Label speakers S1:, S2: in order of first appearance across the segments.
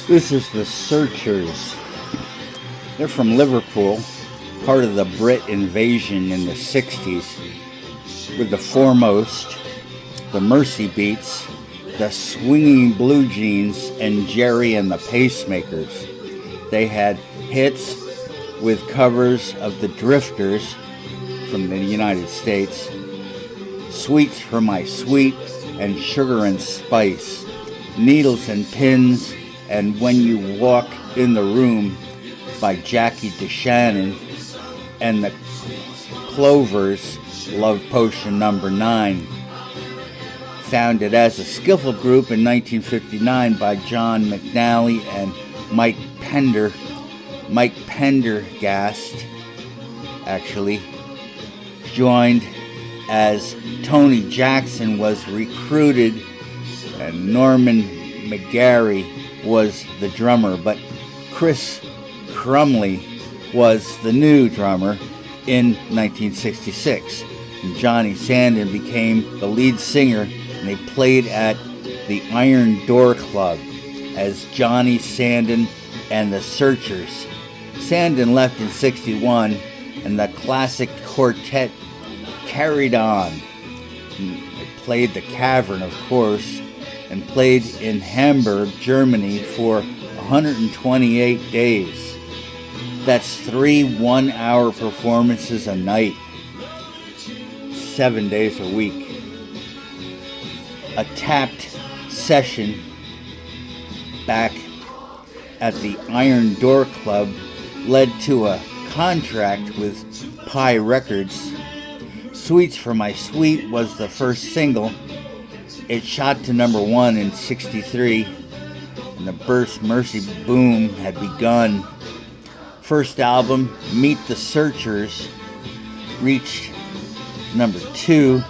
S1: This is the Searchers. They're from Liverpool, part of the Brit invasion in the 60s, with the Foremost, the Mercy Beats, the Swinging Blue Jeans, and Jerry and the Pacemakers. They had hits with covers of the Drifters from the United States, Sweets for My Sweet, and Sugar and Spice, Needles and Pins, and When You Walk in the Room by Jackie DeShannon, and the Clovers' Love Potion Number 9. Founded as a skiffle group in 1959 by John McNally and Mike Pendergast, actually, joined as Tony Jackson was recruited and Norman McGarry was the drummer, but Chris Crumley was the new drummer in 1966. And Johnny Sandon became the lead singer, and they played at the Iron Door Club as Johnny Sandon and the Searchers. Sandon left in 61, and the classic quartet carried on. They played the Cavern, of course, and played in Hamburg, Germany for 128 days. That's 3 one-hour performances a night, 7 days a week. A tapped session back at the Iron Door Club led to a contract with Pie Records. Sweets for My Sweet was the first single. It shot to number 1 in 63, and the Burst Mercy boom had begun. First album, Meet the Searchers, reached number 2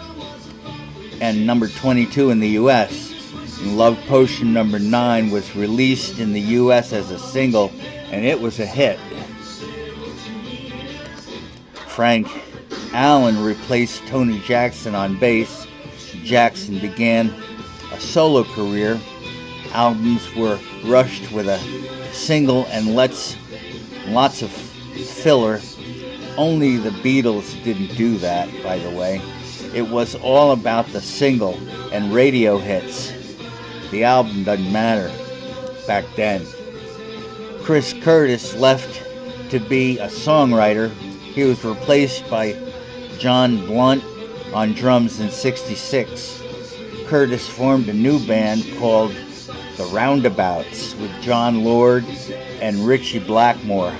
S1: and number 22 in the U.S. And Love Potion number 9 was released in the U.S. as a single, and it was a hit. Frank Allen replaced Tony Jackson on bass. Jackson began a solo career. Albums were rushed with a single and lots of filler. Only the Beatles didn't do that, by the way. It was all about the single and radio hits. The album doesn't matter back then. Chris Curtis left to be a songwriter. He was replaced by John Blunt on drums in 66. Curtis formed a new band called The Roundabouts with John Lord and Ritchie Blackmore.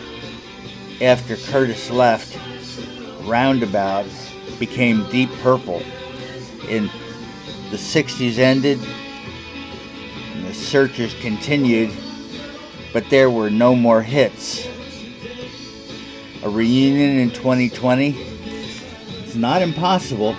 S1: After Curtis left, Roundabout became Deep Purple. In the 60s ended, and the Searchers continued, but there were no more hits. A reunion in 2020 is not impossible.